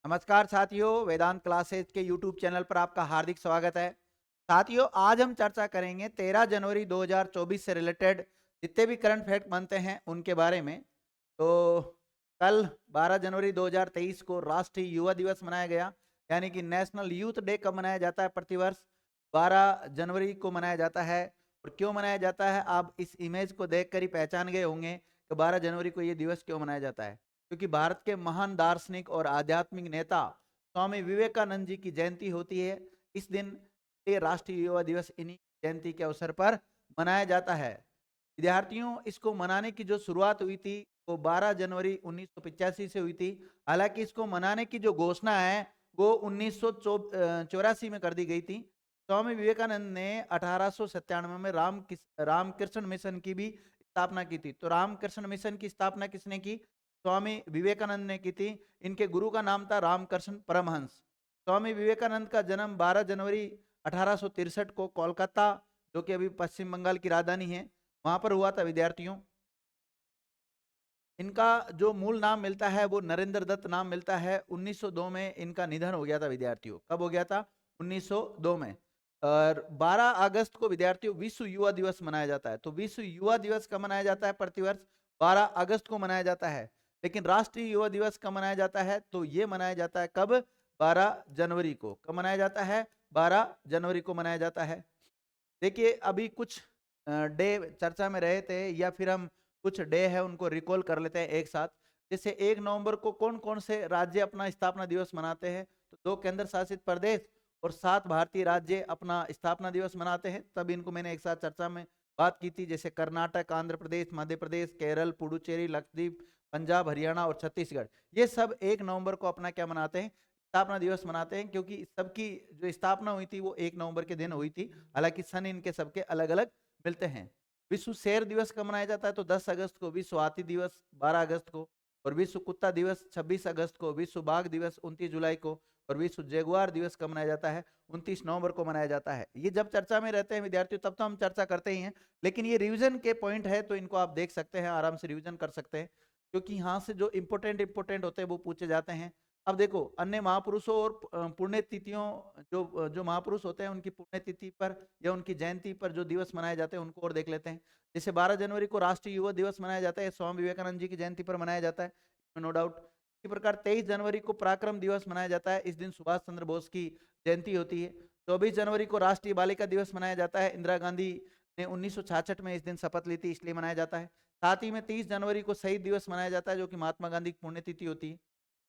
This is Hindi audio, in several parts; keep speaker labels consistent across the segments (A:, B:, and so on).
A: नमस्कार साथियों, वेदांत क्लासेज के यूट्यूब चैनल पर आपका हार्दिक स्वागत है। साथियों, आज हम चर्चा करेंगे 13 जनवरी 2024 से रिलेटेड जितने भी करंट फैक्ट बनते हैं उनके बारे में। तो कल 12 जनवरी 2023 को राष्ट्रीय युवा दिवस मनाया गया, यानी कि नेशनल यूथ डे कब मनाया जाता है? प्रतिवर्ष 12 जनवरी को मनाया जाता है। और क्यों मनाया जाता है, आप इस इमेज को देखकर ही पहचान गए होंगे कि 12 जनवरी को ये दिवस क्यों मनाया जाता है। क्योंकि भारत के महान दार्शनिक और आध्यात्मिक नेता स्वामी विवेकानंद जी की जयंती होती है। इस दिन ये राष्ट्रीय युवा दिवस इन्हीं जयंती के अवसर पर मनाया जाता है। विद्यार्थियों, इसको मनाने की जो शुरुआत हुई थी वो 12 जनवरी 1985 से हुई थी। हालांकि इसको मनाने की जो घोषणा है वो 1984 में कर दी गई थी। स्वामी विवेकानंद ने 1897 में रामकृष्ण मिशन की भी स्थापना की थी। तो रामकृष्ण मिशन की स्थापना किसने की? स्वामी विवेकानंद ने की थी। इनके गुरु का नाम था रामकृष्ण परमहंस। स्वामी विवेकानंद का जन्म 12 जनवरी 1863 को कोलकाता, जो कि अभी पश्चिम बंगाल की राजधानी है, वहां पर हुआ था। विद्यार्थियों, इनका जो मूल नाम मिलता है वो नरेंद्र दत्त नाम मिलता है। 1902 में इनका निधन हो गया था। विद्यार्थियों, कब हो गया था? 1902 में। और 12 अगस्त को विद्यार्थियों विश्व युवा दिवस मनाया जाता है। तो विश्व युवा दिवस कब मनाया जाता है? प्रतिवर्ष 12 अगस्त को मनाया जाता है। लेकिन राष्ट्रीय युवा दिवस कब मनाया जाता है? तो ये मनाया जाता है कब? 12 जनवरी को। कब मनाया जाता है? 12 जनवरी को मनाया जाता है। देखिए, अभी कुछ डे चर्चा में रहे थे, या फिर हम कुछ डे है उनको रिकॉल कर लेते हैं एक साथ। जैसे 1 नवंबर को कौन कौन से राज्य अपना स्थापना दिवस मनाते हैं? तो 2 केंद्र शासित प्रदेश और 7 भारतीय राज्य अपना स्थापना दिवस मनाते हैं। तब इनको मैंने एक साथ चर्चा में बात की थी, जैसे कर्नाटक, आंध्र प्रदेश, मध्य प्रदेश, केरल, पुडुचेरी, लक्षद्वीप, पंजाब, हरियाणा और छत्तीसगढ़। ये सब 1 नवंबर को अपना क्या मनाते हैं? स्थापना दिवस मनाते हैं, क्योंकि सबकी जो स्थापना हुई थी वो 1 नवंबर के दिन हुई थी। हालांकि सन इनके सबके अलग अलग मिलते हैं। विश्व शेर दिवस कब मनाया जाता है? तो 10 अगस्त को। विश्व हाथी दिवस 12 अगस्त को। और विश्व कुत्ता दिवस 26 अगस्त को। विश्व बाघ दिवस 29 जुलाई को। और विश्व जगुआर दिवस कब मनाया जाता है? 29 नवंबर को मनाया जाता है। ये जब चर्चा में रहते हैं विद्यार्थियों, तब तो हम चर्चा करते ही हैं, लेकिन ये रिवीजन के पॉइंट है, तो इनको आप देख सकते हैं, आराम से रिवीजन कर सकते हैं, क्योंकि यहाँ से जो इंपोर्टेंट होते हैं वो पूछे जाते हैं। अब देखो, अन्य महापुरुषों और पुण्य तिथियों, जो जो महापुरुष होते हैं उनकी पुण्यतिथि पर या उनकी जयंती पर जो दिवस मनाए जाते हैं उनको और देख लेते हैं। जैसे 12 जनवरी को राष्ट्रीय युवा दिवस मनाया जाता है, स्वामी विवेकानंद जी की जयंती पर मनाया जाता है, नो डाउट। इसी प्रकार 23 जनवरी को पराक्रम दिवस मनाया जाता है। इस दिन सुभाष चंद्र बोस की जयंती होती है। 24 जनवरी को राष्ट्रीय बालिका दिवस मनाया जाता है। इंदिरा गांधी ने 1966 में इस दिन शपथ ली थी, इसलिए मनाया जाता है। साथ ही में 30 जनवरी को शहीद दिवस मनाया जाता है, जो कि महात्मा गांधी की पुण्यतिथि होती है।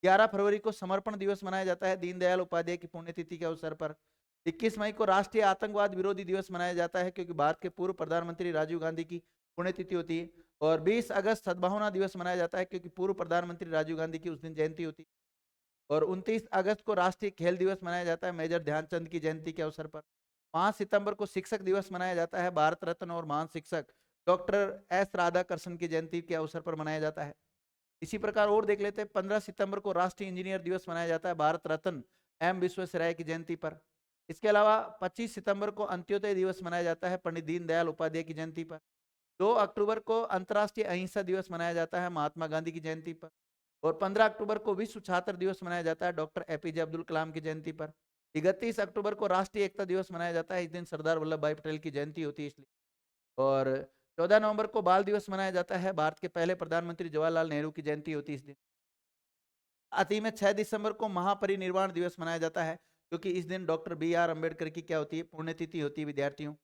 A: 11 फरवरी को समर्पण दिवस मनाया जाता है, दीनदयाल उपाध्याय की पुण्यतिथि के अवसर पर। 21 मई को राष्ट्रीय आतंकवाद विरोधी दिवस मनाया जाता है, क्योंकि भारत के पूर्व प्रधानमंत्री राजीव गांधी की पुण्यतिथि होती है। और 20 अगस्त सद्भावना दिवस मनाया जाता है, क्योंकि पूर्व प्रधानमंत्री राजीव गांधी की उस दिन जयंती होती है। और 29 अगस्त को राष्ट्रीय खेल दिवस मनाया जाता है, मेजर ध्यानचंद की जयंती के अवसर पर। 5 सितंबर को शिक्षक दिवस मनाया जाता है, भारत रत्न और महान शिक्षक डॉक्टर एस राधाकृष्णन की जयंती के अवसर पर मनाया जाता है। इसी प्रकार और देख लेते हैं, 15 सितंबर को राष्ट्रीय इंजीनियर दिवस मनाया जाता है, भारत रत्न एम विश्वेश्वरैया की जयंती पर। इसके अलावा 25 सितंबर को अंत्योदय दिवस मनाया जाता है, पंडित दीनदयाल उपाध्याय की जयंती पर। 2 अक्टूबर को अंतर्राष्ट्रीय अहिंसा दिवस मनाया जाता है, महात्मा गांधी की जयंती पर। और 15 अक्टूबर को विश्व छात्र दिवस मनाया जाता है, डॉक्टर एपीजे अब्दुल कलाम की जयंती पर। 31 अक्टूबर को राष्ट्रीय एकता दिवस मनाया जाता है, इस दिन सरदार वल्लभ भाई पटेल की जयंती होती है इसलिए। और 14 नवंबर को बाल दिवस मनाया जाता है, भारत के पहले प्रधानमंत्री जवाहरलाल नेहरू की जयंती होती है इस दिन। आती में 6 दिसंबर को महापरिनिर्वाण दिवस मनाया जाता है, क्योंकि इस दिन डॉक्टर बी आर अम्बेडकर की क्या होती है? पुण्यतिथि होती है विद्यार्थियों।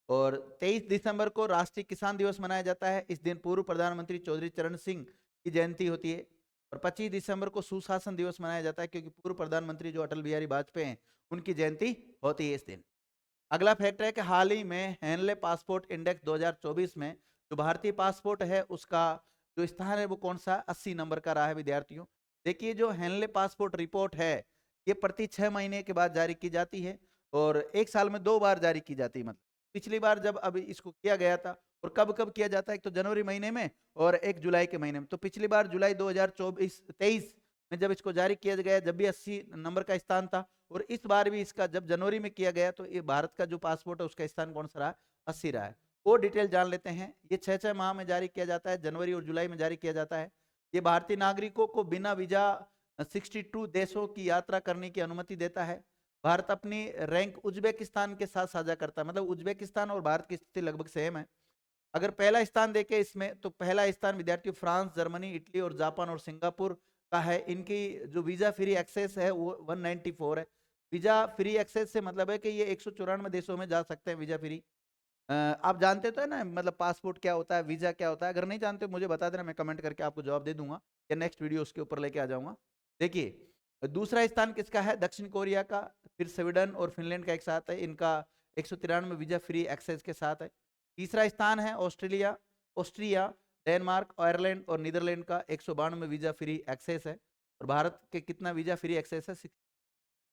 A: और 23 दिसंबर को राष्ट्रीय किसान दिवस मनाया जाता है, इस दिन पूर्व प्रधानमंत्री चौधरी चरण सिंह की जयंती होती है। और 25 दिसंबर को सुशासन दिवस मनाया जाता है, क्योंकि पूर्व प्रधानमंत्री जो अटल बिहारी वाजपेयी हैं उनकी जयंती होती है इस दिन। अगला फैक्ट है कि हाल ही में हैंडले पासपोर्ट इंडेक्स 2024 में जो भारतीय पासपोर्ट है उसका जो स्थान है वो कौन सा? 80 नंबर का रहा है विद्यार्थियों। देखिए, जो हैंडले पासपोर्ट रिपोर्ट है ये प्रति 6 महीने के बाद जारी की जाती है, और 1 साल में 2 बार जारी की जाती है। मतलब पिछली बार जब अभी इसको किया गया था, और कब कब किया जाता है? एक तो जनवरी महीने में और एक जुलाई के महीने में। तो पिछली बार जुलाई 2024-23 में जब इसको जारी किया गया, जब भी 80 नंबर का स्थान था। और इस बार भी इसका जब जनवरी में किया गया, तो ये भारत का जो पासपोर्ट है उसका स्थान कौन सा रहा? 80 रहा है। वो डिटेल जान लेते हैं। ये 6-6 माह में जारी किया जाता है, जनवरी और जुलाई में जारी किया जाता है। ये भारतीय नागरिकों को बिना वीजा 62 देशों की यात्रा करने की अनुमति देता है। भारत अपनी रैंक उज्बेकिस्तान के साथ साझा करता है, मतलब उज्बेकिस्तान और भारत की स्थिति लगभग सेम है। अगर पहला स्थान देखें इसमें, तो पहला स्थान विद्यार्थियों फ्रांस, जर्मनी, इटली और जापान और सिंगापुर का है। इनकी जो वीजा फ्री एक्सेस है वो 194 है। वीजा फ्री एक्सेस से मतलब है कि ये 194 देशों में जा सकते हैं वीजा फ्री। आप जानते तो है ना, मतलब पासपोर्ट क्या होता है, वीजा क्या होता है? अगर नहीं जानते मुझे बता देना, मैं कमेंट करके आपको जवाब दे दूंगा या नेक्स्ट वीडियो उसके ऊपर लेके आ जाऊंगा। देखिए दूसरा स्थान किसका है? दक्षिण कोरिया का, फिर स्वीडन और फिनलैंड का एक साथ है, इनका 193 वीजा फ्री एक्सेस के साथ है। तीसरा स्थान है ऑस्ट्रेलिया, ऑस्ट्रिया, डेनमार्क, आयरलैंड और नीदरलैंड का 192 वीजा फ्री एक्सेस है। और भारत के कितना वीजा फ्री एक्सेस है? 6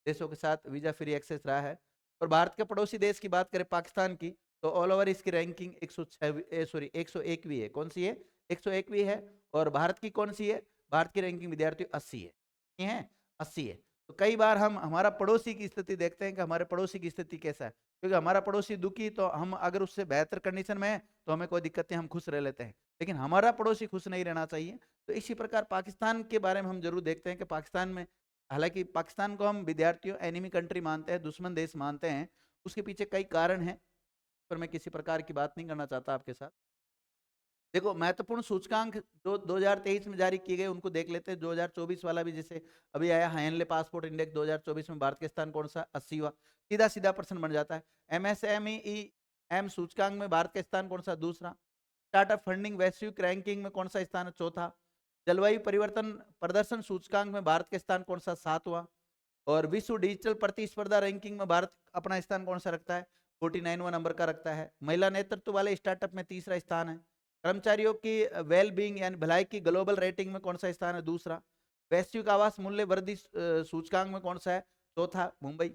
A: देशों के साथ वीजा फ्री एक्सेस रहा है। और भारत के पड़ोसी देश की बात करें पाकिस्तान की, तो ऑल ओवर इसकी रैंकिंग 101वीं है। कौन सी है? 101वीं है। और भारत की कौन सी है? भारत की रैंकिंग विद्यार्थियों 80 है। ये है 80 है। तो कई बार हम हमारा पड़ोसी की स्थिति देखते हैं कि हमारे पड़ोसी की स्थिति कैसा है, क्योंकि हमारा पड़ोसी दुखी, तो हम अगर उससे बेहतर कंडीशन में है तो हमें कोई दिक्कत नहीं, हम खुश रह लेते हैं। लेकिन हमारा पड़ोसी खुश नहीं रहना चाहिए। तो इसी प्रकार पाकिस्तान के बारे में हम जरूर देखते हैं कि पाकिस्तान में, हालांकि पाकिस्तान को हम विद्यार्थियों एनिमी कंट्री मानते हैं, दुश्मन देश मानते हैं, उसके पीछे कई कारण हैं, पर मैं किसी प्रकार की बात नहीं करना चाहता आपके साथ। देखो महत्वपूर्ण सूचकांक जो 2023 में जारी किए गए उनको देख लेते हैं। 2024 वाला भी जैसे अभी आया, हेनले पासपोर्ट इंडेक्स 2024 में भारत के स्थान कौन सा? 80वां। सीधा सीधा प्रश्न बन जाता है। एमएसएमई एम सूचकांक में भारत का स्थान कौन सा? दूसरा। स्टार्टअप फंडिंग वैश्विक रैंकिंग में कौन सा स्थान है? चौथा। जलवायु परिवर्तन प्रदर्शन सूचकांक में भारत का स्थान कौन सा? 7वां। और विश्व डिजिटल प्रतिस्पर्धा रैंकिंग में भारत अपना स्थान कौन सा रखता है? 49वां नंबर का रखता है। महिला नेतृत्व वाले स्टार्टअप में तीसरा स्थान है। कर्मचारियों की वेल बींग यानी भलाई की ग्लोबल रेटिंग में कौन सा स्थान है? दूसरा। वैश्विक आवास मूल्य वृद्धि सूचकांक में कौन सा है? चौथा, मुंबई।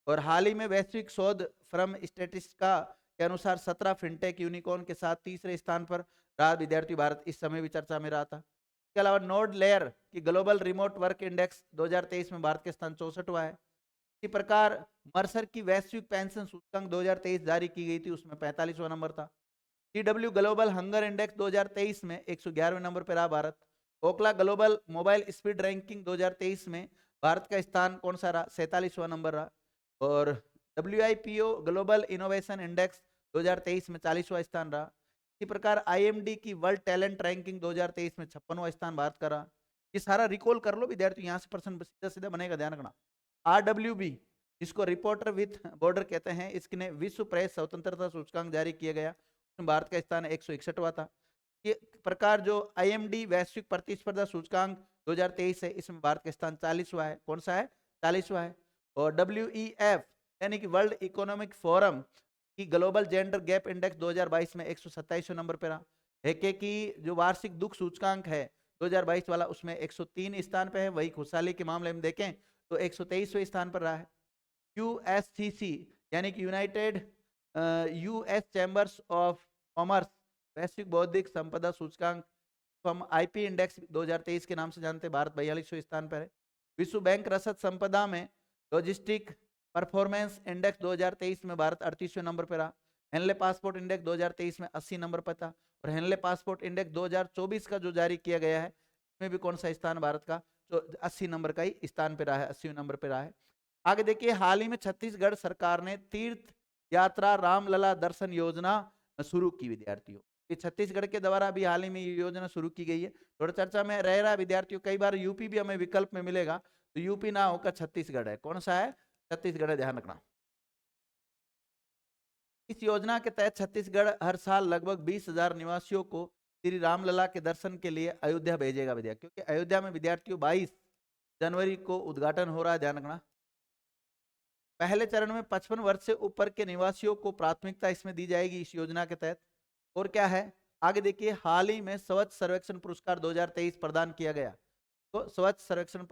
A: और हाल ही में वैश्विक शोध फर्म स्टेटिस्टिका के अनुसार 17 फिनटेक यूनिकॉर्न के साथ तीसरे स्थान पर रहा विद्यार्थी भारत, इस समय भी चर्चा में रहा था। इसके अलावा नोड लेयर की ग्लोबल रिमोट वर्क इंडेक्स 2023 में भारत के स्थान 64वां है। इसी प्रकार मर्सर की वैश्विक पेंशन सूचकांक 2023 जारी की गई थी, उसमें 45वां नंबर था। सीडब्ल्यू ग्लोबल हंगर इंडेक्स 2023 में 111वें नंबर पर रहा Bharat. ओकला global mobile speed ranking 2023 में भारत का स्थान कौन सा रहा? 47वां नंबर रहा। और WIPO ग्लोबल इनोवेशन इंडेक्स 2023 में 40वां स्थान रहा। इसी प्रकार IMD की वर्ल्ड टैलेंट रैंकिंग 2023 में 56वां स्थान भारत का रहा। ये सारा रिकॉल कर लो विद्यार्थी, यहाँ से प्रश्न सीधा सीधा बनेगा, ध्यान रखना। RWB जिसको रिपोर्टर विथ बॉर्डर कहते हैं, इसने विश्व प्रेस स्वतंत्रता सूचकांक जारी किया गया, भारत का स्थान 161वां था। ये प्रकार जो IMD वैश्विक प्रतिस्पर्धा सूचकांक 2023 है, इसमें भारत का स्थान 40वां है। कौन सा है? 40वां है। और WEF यानी कि वर्ल्ड इकोनॉमिक फोरम की ग्लोबल जेंडर गैप इंडेक्स 2022 में 127वें नंबर पर रहा। हेके की जो वार्षिक दुख सूचकांक है 2022 वाला, उसमें 103 स्थान पे है। वही खुशहाली के मामले में देखें तो 123वें स्थान पर रहा है। USCC यानी कि United US chambers of commerce वैश्विक बौद्धिक संपदा सूचकांक, तो हम IP इंडेक्स 2023 के नाम से जानते हैं, भारत 42वें स्थान पर है। विश्व बैंक रसद संपदा में लॉजिस्टिक परफॉर्मेंस इंडेक्स 2023 में भारत 38वें नंबर पर रहा। हेनले पासपोर्ट इंडेक्स 2023 में 80 नंबर पर था। और हेनले पासपोर्ट इंडेक्स 2024 का जो जारी किया गया है, इसमें भी कौन सा स्थान भारत का? तो 80 नंबर का ही स्थान पे रहा है, 80वें नंबर पे रहा है। आगे देखिए, हाल ही में छत्तीसगढ़ सरकार ने तीर्थ यात्रा रामलला दर्शन योजना शुरू की विद्यार्थियों। ये छत्तीसगढ़ के द्वारा अभी हाल ही में ये योजना शुरू की गई है, थोड़ा चर्चा में रह रहा है विद्यार्थियों। कई बार यूपी भी हमें विकल्प में मिलेगा, तो यूपी ना होकर छत्तीसगढ़ है। कौन सा है? छत्तीसगढ़ है, ध्यान रखना। इस योजना के तहत छत्तीसगढ़ हर साल लगभग 20,000 निवासियों को श्री रामलला के दर्शन के लिए अयोध्या भेजेगा विद्यार्थियों, क्योंकि अयोध्या में विद्यार्थियों 22 जनवरी को उद्घाटन हो रहा है, ध्यान रखना। पहले चरण में 55 वर्ष से ऊपर के निवासियों को प्राथमिकता इसमें दी जाएगी इस योजना के तहत। और क्या है आगे देखिए, हाल ही में स्वच्छ सर्वेक्षण पुरस्कार 2023 प्रदान किया गया। तो स्वच्छ सर्वेक्षण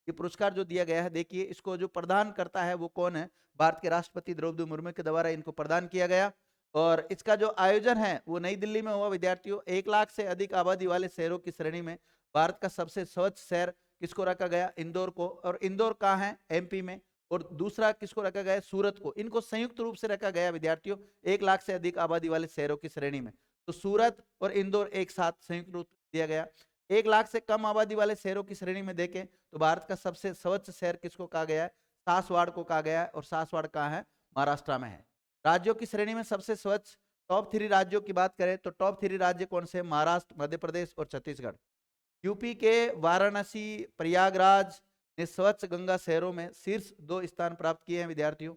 A: ये पुरस्कार जो दिया गया है, देखिए इसको जो प्रदान करता है वो कौन है? भारत के राष्ट्रपति द्रौपदी मुर्मू के द्वारा इनको प्रदान किया गया। और इसका जो आयोजन है वो नई दिल्ली में हुआ विद्यार्थियों। 1 लाख से अधिक आबादी वाले शहरों की श्रेणी में भारत का सबसे स्वच्छ शहर किसको रखा गया? इंदौर को। और इंदौर कहाँ है? MP में। और दूसरा किसको रखा गया? सूरत को। इनको संयुक्त रूप से रखा गया विद्यार्थियों 1 लाख से अधिक आबादी वाले शहरों की श्रेणी में। तो सूरत और इंदौर एक साथ संयुक्त रूप दिया गया। 1 लाख से कम आबादी वाले शहरों की श्रेणी में देखें तो भारत का सबसे स्वच्छ शहर किसको कहा गया है? सासवाड़ को कहा गया है। और सासवाड़ कहाँ है? महाराष्ट्र में है। राज्यों की श्रेणी में सबसे स्वच्छ टॉप 3 राज्यों की बात करें तो टॉप 3 राज्य कौन से? महाराष्ट्र, मध्य प्रदेश और छत्तीसगढ़। यूपी के वाराणसी, प्रयागराज ने स्वच्छ गंगा शहरों में शीर्ष 2 स्थान प्राप्त किए हैं विद्यार्थियों।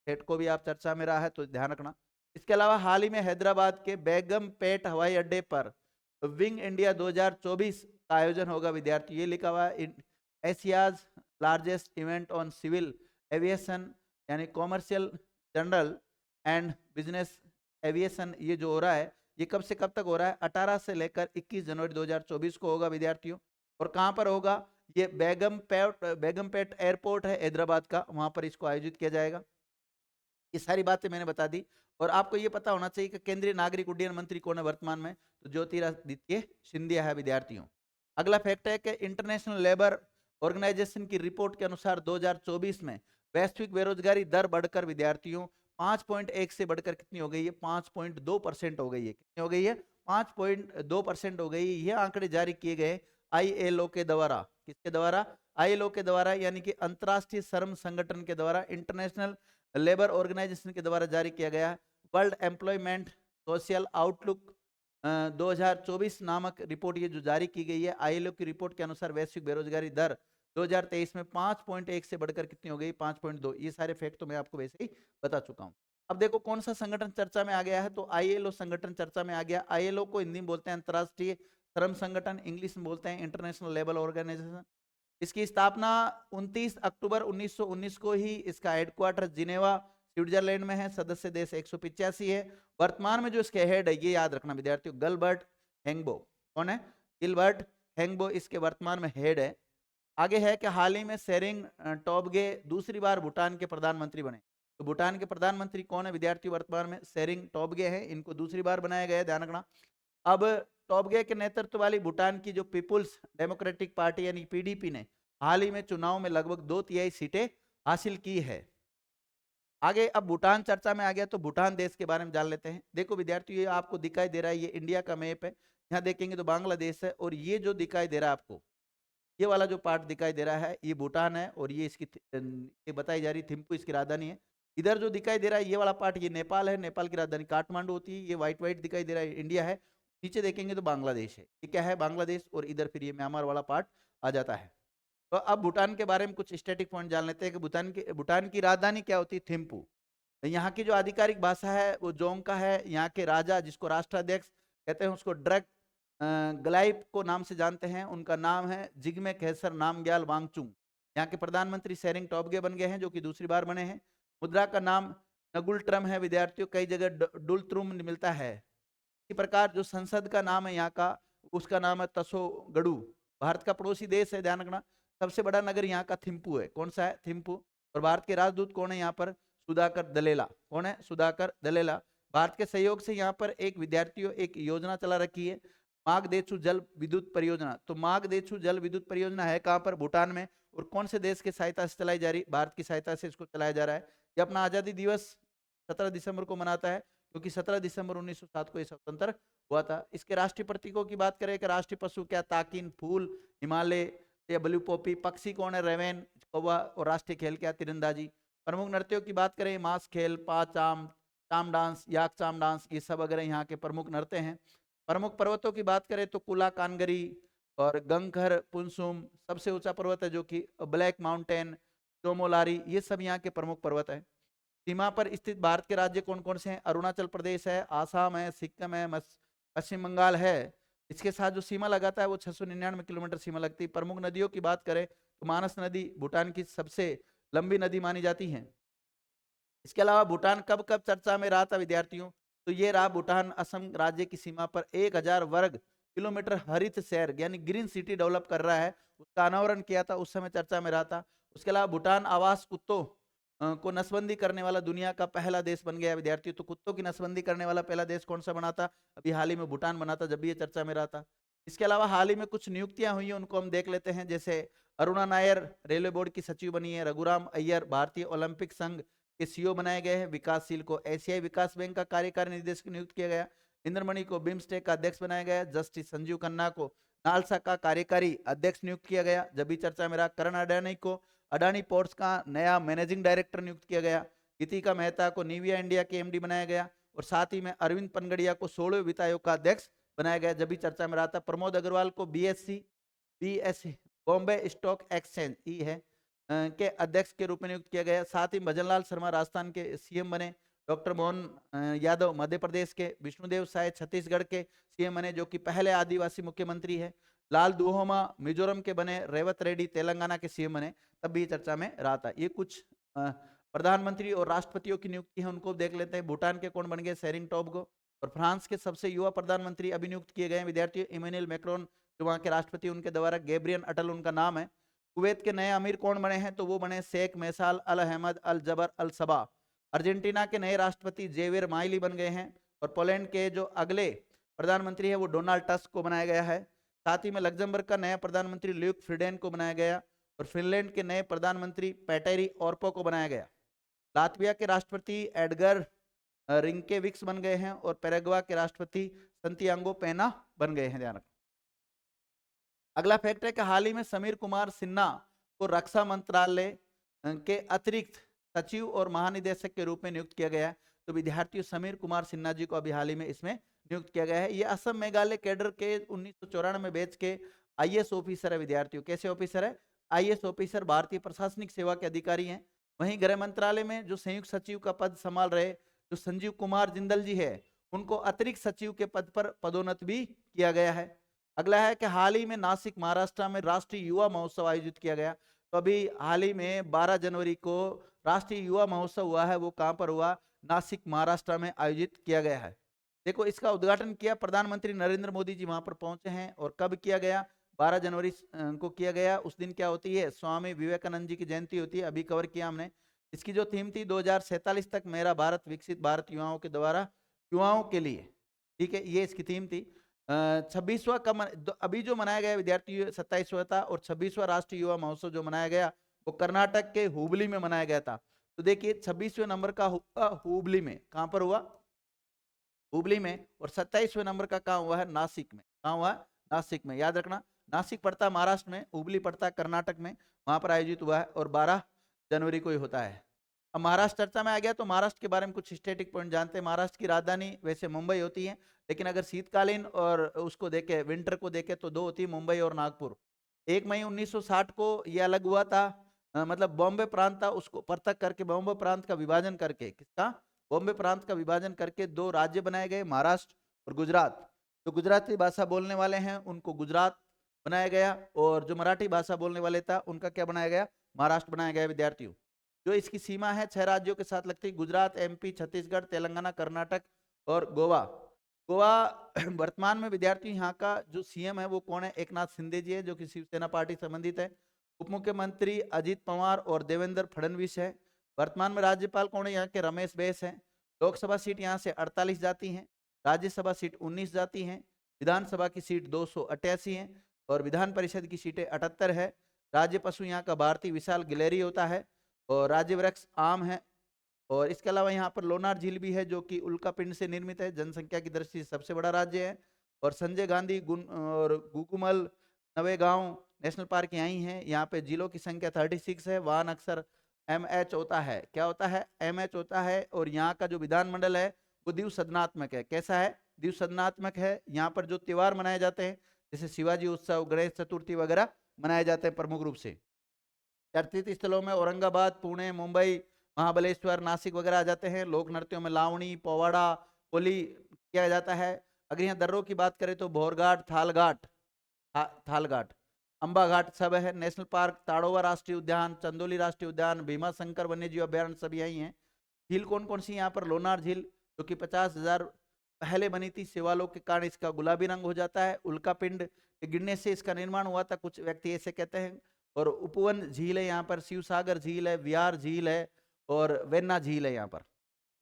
A: हेड को भी आप चर्चा में रहा है तो ध्यान रखना। इसके अलावा हाल ही में हैदराबाद के बेगमपेट हवाई अड्डे पर विंग इंडिया 2024 का आयोजन होगा विद्यार्थी। ये लिखा हुआ है Asia's largest event on civil aviation, यानी commercial general and business aviation. ये जो हो रहा है ये कब से कब तक हो रहा है? 18 से लेकर 21 जनवरी 2024 को होगा विद्यार्थियों। और कहाँ पर होगा? ये बेगमपेट एयरपोर्ट है हैदराबाद का, वहां पर इसको आयोजित किया जाएगा। ये सारी बातें मैंने बता दी। और आपको ये पता होना चाहिए कि केंद्रीय नागरिक उड्डयन मंत्री कौन है वर्तमान में? तो ज्योतिरादित्य सिंधिया है विद्यार्थियों। अगला फैक्ट है कि इंटरनेशनल लेबर ऑर्गेनाइजेशन की रिपोर्ट के अनुसार 2024 में वैश्विक बेरोजगारी दर बढ़कर विद्यार्थियों 5.1 से बढ़कर कितनी हो गई है? 5.2% हो गई है। कितनी हो गई है? 5.2% हो गई है। ये आंकड़े जारी किए गए आईएलओ के द्वारा। किसके द्वारा? आईएलओ के द्वारा, यानी कि अंतरराष्ट्रीय श्रम संगठन के द्वारा, इंटरनेशनल लेबर ऑर्गेनाइजेशन के द्वारा जारी किया गया वर्ल्ड एम्प्लॉयमेंट सोशल आउटलुक 2024 नामक रिपोर्ट ये जो जारी की गई है आईएलओ की रिपोर्ट के अनुसार वैश्विक बेरोजगारी दर 2023 में 5.1 से बढ़कर कितनी हो गई? 5.2। ये सारे फैक्ट तो मैं आपको वैसे ही बता चुका हूं। अब देखो कौन सा संगठन चर्चा में आ गया है? तो आईएलओ संगठन चर्चा में आ गया। आईएलओ को हिंदी में बोलते हैं अंतरराष्ट्रीय श्रम संगठन, इंग्लिश में बोलते हैं इंटरनेशनल लेबर ऑर्गेनाइजेशन। इसकी स्थापना 29 अक्टूबर 1919 को ही, इसका हेडक्वार्टर जिनेवा स्विट्जरलैंड में है। सदस्य देश 185 है। वर्तमान में जो इसके हेड है ये याद रखना विद्यार्थियों, गिलबर्ट हेंगबो। कौन है? गिलबर्ट हेंगबो इसके वर्तमान में हेड है। आगे है कि हाल ही में सेरिंग टोब्गे दूसरी बार भूटान के प्रधानमंत्री बने। तो भूटान के प्रधानमंत्री कौन है विद्यार्थी वर्तमान में? सेरिंग टोब्गे हैं। इनको दूसरी बार बनाया गया है, ध्यान रखना। अब टोब्गे के नेतृत्व वाली भूटान की जो पीपुल्स डेमोक्रेटिक पार्टी यानी पीडीपी ने हाल ही में चुनाव में लगभग 2/3 सीटें हासिल की है। आगे अब भूटान चर्चा में आ गया तो भूटान देश के बारे में जान लेते हैं। देखो विद्यार्थियों, ये आपको दिखाई दे रहा है, ये इंडिया का मैप है। यहाँ देखेंगे तो बांग्लादेश है, और ये जो दिखाई दे रहा है आपको, ये वाला जो पार्ट दिखाई दे रहा है ये भूटान है, और ये इसकी ये बताई जा रही थिम्पू इसकी राजधानी है। इधर जो दिखाई दे रहा है ये वाला पार्ट ये नेपाल है, नेपाल की राजधानी काठमांडू होती है। ये व्हाइट व्हाइट दिखाई दे रहा है इंडिया है। नीचे देखेंगे तो बांग्लादेश है। ये क्या है? बांग्लादेश। और इधर फिर ये म्यांमार वाला पार्ट आ जाता है। तो अब भूटान के बारे में कुछ स्टैटिक पॉइंट जान लेते हैं कि भूटान की राजधानी क्या होती है? थिम्पू। यहाँ की जो आधिकारिक भाषा है वो जोंग है। यहाँ के राजा, जिसको राष्ट्राध्यक्ष कहते हैं, उसको ड्रग ग्लाइप को नाम से जानते हैं। उनका नाम है जिग्मे खेसर नामग्याल वांगचुंग। यहाँ के प्रधानमंत्री सेरिंग टोब्गे बन गए हैं, जो कि दूसरी बार बने हैं। मुद्रा का नाम नगुल ट्रम है विद्यार्थियों, कई जगह डुलत्रुम मिलता है। इसी प्रकार जो संसद का नाम है यहाँ का, उसका नाम है तसो गढ़ू। भारत का पड़ोसी देश है, ध्यान रखना। सबसे बड़ा नगर यहाँ का थिम्पू है। कौन सा है? थिम्पू। और भारत के राजदूत कौन है यहाँ पर? सुधाकर दलेला। कौन है? सुधाकर दलेला। भारत के सहयोग से यहाँ पर एक विद्यार्थियों एक योजना चला रखी है, मागदेछु जल विद्युत परियोजना। तो मागदेछु जल विद्युत परियोजना है कहाँ पर? भूटान में। और कौन से देश की सहायता से चलाई जा रही? भारत की सहायता से इसको चलाया जा रहा है। ये अपना आजादी दिवस 17 दिसंबर को मनाता है, क्योंकि 17 दिसंबर 1907 को ये स्वतंत्र हुआ था। इसके राष्ट्रीय प्रतीकों की बात करें कि राष्ट्रीय पशु क्या? ताकिन, फूल, हिमालय या ब्लू पॉपी। पक्षी कौन है? रेवेन, कौवा। और राष्ट्रीय खेल क्या? तीरंदाजी। प्रमुख नृत्यों की बात करें, मास खेल, पाचाम, चाम डांस, याक चाम डांस, ये सब वगैरह यहाँ के प्रमुख नृत्य हैं। प्रमुख पर्वतों की बात करें तो कुला कानगरी और गंगखर पुनसुम सबसे ऊंचा पर्वत है, जो कि ब्लैक माउंटेन, चोमोलारी, ये सब यहाँ के प्रमुख पर्वत है। सीमा पर स्थित भारत के राज्य कौन कौन से हैं? अरुणाचल प्रदेश है, आसाम है, सिक्किम है, पश्चिम बंगाल है। इसके साथ जो सीमा लगाता है वो 699 किलोमीटर सीमा लगती है। प्रमुख नदियों की बात करें तो मानस नदी भूटान की सबसे लंबी नदी मानी जाती है। इसके अलावा भूटान कब कब चर्चा में रहा था विद्यार्थियों? तो ये रहा भूटान असम राज्य की सीमा पर 1000 वर्ग किलोमीटर हरित शहर यानी ग्रीन सिटी डेवलप कर रहा है, उसका अनावरण किया था, उस समय चर्चा में रहा था। उसके अलावा भूटान आवास कुत्तों को नसबंदी करने वाला दुनिया का पहला देश बन गया विद्यार्थी। तो कुत्तों की नसबंदी करने वाला पहला देश कौन सा बना था? अभी हाल ही में भूटान बना था, जब भी ये चर्चा में रहा था। इसके अलावा हाल ही में कुछ नियुक्तियां हुई हैं, उनको हम देख लेते हैं। जैसे अरुणा नायर रेलवे बोर्ड की सचिव बनी है। रघुराम अय्यर भारतीय ओलंपिक संघ के सीईओ बनाए गए हैं। विकासशील को एशियाई विकास बैंक का कार्यकारी निदेशक नियुक्त किया गया। इंद्रमणि को बिम्स्टेक का अध्यक्ष बनाया गया। जस्टिस संजीव खन्ना को नालसा का कार्यकारी अध्यक्ष नियुक्त किया गया। जब भी चर्चा में रहा। करण अडानी को अडानी पोर्ट्स का नया मैनेजिंग डायरेक्टर नियुक्त किया गया। गीतिका मेहता को निविया इंडिया के एमडी बनाया गया और साथ ही में अरविंद पनगड़िया को 16वें वित्त आयोग का अध्यक्ष बनाया गया। जब भी चर्चा में रहा था। प्रमोद अग्रवाल को बीएससी बॉम्बे स्टॉक एक्सचेंज ई है के अध्यक्ष के रूप में नियुक्त किया गया। साथ ही भजनलाल शर्मा राजस्थान के सीएम बने। डॉक्टर मोहन यादव मध्य प्रदेश के, विष्णुदेव साय छत्तीसगढ़ के सीएम बने जो कि पहले आदिवासी मुख्यमंत्री है। लाल दुहोमा मिजोरम के बने। रेवत रेड्डी तेलंगाना के सीएम बने। तब भी चर्चा में रहा था। ये कुछ प्रधानमंत्री और राष्ट्रपतियों की नियुक्ति है, उनको देख लेते हैं। भूटान के कौन बन गए? शेरिंग टोब्गो। और फ्रांस के सबसे युवा प्रधानमंत्री अभी नियुक्त किए गए विद्यार्थी इमैनुअल मैक्रोन, जो वहां के राष्ट्रपति, उनके द्वारा गैब्रियल अटल उनका नाम है। कुवैत के नए अमीर कौन बने हैं? तो वो बने शेख मैसाल अल अहमद अल जबर अल सबा। अर्जेंटीना के नए राष्ट्रपति जेवियर माइली बन गए हैं। और पोलैंड के जो अगले प्रधानमंत्री है वो डोनाल्ड टस्क को बनाया गया है। साथ ही में लग्जमबर्ग का नया प्रधानमंत्री ल्यूक फ्रीडेन को बनाया गया और फिनलैंड के नए प्रधानमंत्री पेटेरी ऑर्पो को बनाया गया। लातविया के राष्ट्रपति एडगर रिंकेविक्स बन गए हैं और पैराग्वा के राष्ट्रपति संतियांगो पेना बन गए हैं। ध्यान रखना। अगला फैक्ट है कि हाल ही में समीर कुमार सिन्हा को रक्षा मंत्रालय के अतिरिक्त सचिव और महानिदेशक के रूप में नियुक्त किया गया है। तो विद्यार्थियों समीर कुमार सिन्हा जी को अभी हाल ही में इसमें नियुक्त किया गया है। ये असम मेघालय कैडर के 1994 बैच के आईएएस ऑफिसर है। विद्यार्थियों कैसे ऑफिसर है? आईएएस ऑफिसर, भारतीय प्रशासनिक सेवा के अधिकारी हैं। वहीं गृह मंत्रालय में जो संयुक्त सचिव का पद संभाल रहे जो संजीव कुमार जिंदल जी है, उनको अतिरिक्त सचिव के पद पर पदोन्नत भी किया गया है। अगला है कि हाल ही में नासिक महाराष्ट्र में राष्ट्रीय युवा महोत्सव आयोजित किया गया। तो अभी हाल ही में 12 जनवरी को राष्ट्रीय युवा महोत्सव हुआ है। वो कहां पर हुआ? नासिक महाराष्ट्र में आयोजित किया गया है। देखो, इसका उद्घाटन किया प्रधानमंत्री नरेंद्र मोदी जी, वहां पर पहुंचे हैं। और कब किया गया? 12 जनवरी को किया गया। उस दिन क्या होती है? स्वामी विवेकानंद जी की जयंती होती है। अभी कवर किया हमने। इसकी जो थीम थी 2047 तक मेरा भारत विकसित भारत युवाओं के द्वारा युवाओं के लिए, ठीक है, ये इसकी थीम थी। 26वां अभी जो मनाया गया विद्यार्थी 27वां था और 26वां राष्ट्रीय युवा महोत्सव जो मनाया गया वो कर्नाटक के हुबली में मनाया गया था। तो देखिए 26वें नंबर का हुबली में, कहां पर हुआ? हुबली में। और 27वें नंबर का कहां हुआ है? नासिक में। कहां हुआ? नासिक में। याद रखना, नासिक पड़ता है महाराष्ट्र में, हुबली पड़ता है कर्नाटक में। वहां पर आयोजित हुआ है और 12 जनवरी को ही होता है। अब महाराष्ट्र चर्चा में आ गया तो महाराष्ट्र के बारे में कुछ स्टैटिक पॉइंट जानते हैं। महाराष्ट्र की राजधानी वैसे मुंबई होती है, लेकिन अगर शीतकालीन और उसको देखे, विंटर को देखे, तो दो होती है, मुंबई और नागपुर। 1 मई 1960 को यह अलग हुआ था। मतलब बॉम्बे प्रांत था, उसको पृथक करके बॉम्बे प्रांत का विभाजन करके, किसका? बॉम्बे प्रांत का विभाजन करके 2 राज्य बनाए गए, महाराष्ट्र और गुजरात। जो गुजराती भाषा बोलने वाले हैं उनको गुजरात बनाया गया और जो मराठी भाषा बोलने वाले था उनका क्या बनाया गया? महाराष्ट्र बनाया गया विद्यार्थियों। जो इसकी सीमा है 6 राज्यों के साथ लगती है, गुजरात, एमपी, छत्तीसगढ़, तेलंगाना, कर्नाटक और गोवा। गोवा वर्तमान में विद्यार्थी यहाँ का जो सीएम है वो कौन है? एकनाथ शिंदे जी है, जो कि शिवसेना पार्टी संबंधित है। उप मुख्यमंत्री अजित पवार और देवेंद्र फडणवीस है। वर्तमान में राज्यपाल कौन है? यहाँ के रमेश बैस है। लोकसभा सीट यहाँ से 48 जाती हैं, राज्यसभा सीट 19 जाती हैं, विधानसभा की सीट 288 है और विधान परिषद की सीटें 78 है। राज्य पशु यहाँ का भारतीय विशाल गिलहरी होता है और राज्य वृक्ष आम है। और इसके अलावा यहाँ पर लोनार झील भी है जो कि उल्का पिंड से निर्मित है, जनसंख्या की दृष्टि से सबसे बड़ा राज्य है। और संजय गांधी और गुकुमल नवेगांव नेशनल पार्क यहीं है। यहाँ पे जिलों की संख्या 36 है। वाहन अक्सर MH होता है। क्या होता है? MH होता है। और यहाँ का जो विधानमंडल है वो द्विसदनात्मक है। कैसा है? द्विसदनात्मक है। यहाँ पर जो त्योहार मनाए जाते हैं जैसे शिवाजी उत्सव, गणेश चतुर्थी वगैरह मनाए जाते हैं प्रमुख रूप से। चर्चित स्थलों में औरंगाबाद, पुणे, मुंबई, महाबलेश्वर, नासिक वगैरह आ जाते हैं। लोक नृत्यों में लावणी, पोवाड़ा, होली किया जाता है। अगर यहाँ दर्रों की बात करें तो भोरघाट, थालघाट, अंबा घाट सब है। नेशनल पार्क ताड़ोवा राष्ट्रीय उद्यान, चंदोली राष्ट्रीय उद्यान, भीमा शंकर वन्यजीव अभ्यारण्य सब यही है। झील कौन कौन सी? यहाँ पर लोनार झील जो कि 50,000 पहले बनी थी, सेवालों के कारण इसका गुलाबी रंग हो जाता है। उल्का पिंड के गिरने से इसका निर्माण हुआ था, कुछ व्यक्ति ऐसे कहते हैं। और उपवन झील है यहाँ पर, शिव सागर झील है, विहार झील है और वेन्ना झील है यहाँ पर।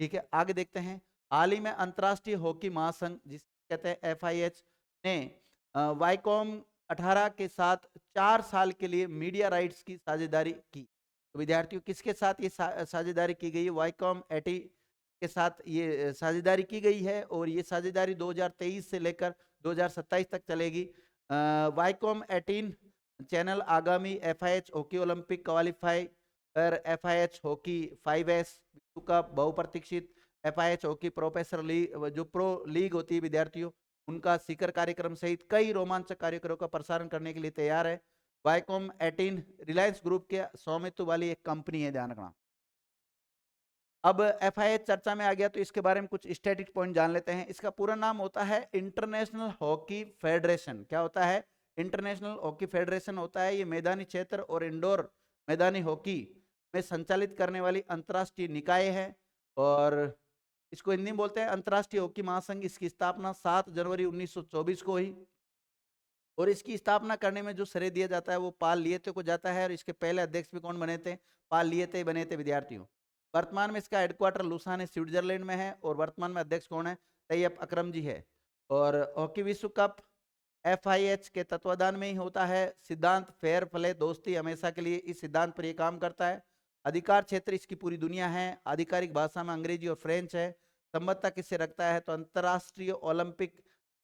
A: ठीक है, आगे देखते हैं। हाल ही में अंतर्राष्ट्रीय हॉकी महासंघ जिसे कहते हैं FIH ने वाईकॉम 18 के साथ 4 साल के लिए मीडिया राइट्स की साझेदारी की। तो विद्यार्थियों किसके साथ ये साझेदारी की गई है? वाईकॉम 80 के साथ ये साझेदारी की गई है और ये साझेदारी 2023 से लेकर 2027 तक चलेगी। वाईकॉम 18 चैनल आगामी FIH hockey Olympic qualifier FIH hockey 5S विश्व कप बहुप्रतीक्षित FIH हॉकी प्रोफेसर लीग जो प्रो लीग होती है विद्यार्थियों उनका सीकर कार्यक्रम सहित कई रोमांचक कार्यक्रमों का प्रसारण करने के लिए तैयार है। वाईकॉम 18 रिलायंस ग्रुप के स्वामित्व वाली एक कंपनी है, ध्यान रखना। अब FIH चर्चा में आ गया तो इसके बारे में कुछ स्टैटिक पॉइंट जान लेते हैं। इसका पूरा नाम होता है इंटरनेशनल हॉकी फेडरेशन। क्या होता है? इंटरनेशनल हॉकी फेडरेशन होता है। ये मैदानी क्षेत्र और इंडोर मैदानी हॉकी में संचालित करने वाली अंतर्राष्ट्रीय निकाय है और इसको हिंदी में बोलते हैं अंतर्राष्ट्रीय हॉकी महासंघ। इसकी स्थापना 7 जनवरी 1924 को हुई और इसकी स्थापना करने में जो श्रेय दिया जाता है वो पाल लिएते को जाता है और इसके पहले अध्यक्ष भी कौन बने थे? पाल लिएते बने थे विद्यार्थियों। वर्तमान में इसका हेडक्वार्टर लुसान स्विट्जरलैंड में है और वर्तमान में अध्यक्ष कौन है? तैयब अकरम जी है। और हॉकी विश्व कप FIH के तत्वाधान में ही होता है। सिद्धांत फेयर प्ले दोस्ती हमेशा के लिए, इस सिद्धांत पर यह काम करता है। अधिकार क्षेत्र इसकी पूरी दुनिया है। आधिकारिक भाषा में अंग्रेजी और फ्रेंच है। संबद्धता किससे रखता है? तो अंतरराष्ट्रीय ओलंपिक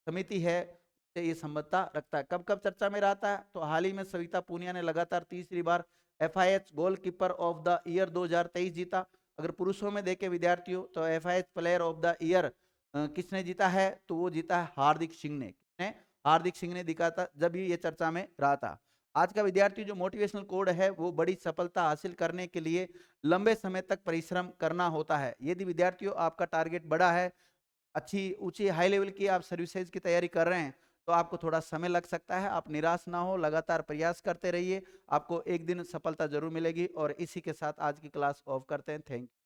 A: समिति है से ये संबद्धता रखता है। कब कब चर्चा में रहता है? तो हाल ही में सविता पूनिया ने लगातार तीसरी बार FIH goalkeeper of the year 2023 जीता। अगर पुरुषों में देखें विद्यार्थियों तो FIH player of the year किसने जीता है? तो वो जीता है हार्दिक सिंह ने। किसने? हार्दिक सिंह ने दिखा था जब ये चर्चा में रहा था। आज का विद्यार्थी जो मोटिवेशनल कोड है वो बड़ी सफलता हासिल करने के लिए लंबे समय तक परिश्रम करना होता है। यदि विद्यार्थियों आपका टारगेट बड़ा है, अच्छी ऊंची हाई लेवल की आप सर्विसेज की तैयारी कर रहे हैं तो आपको थोड़ा समय लग सकता है। आप निराश ना हो, लगातार प्रयास करते रहिए, आपको एक दिन सफलता जरूर मिलेगी। और इसी के साथ आज की क्लास ऑफ करते हैं। Thank you.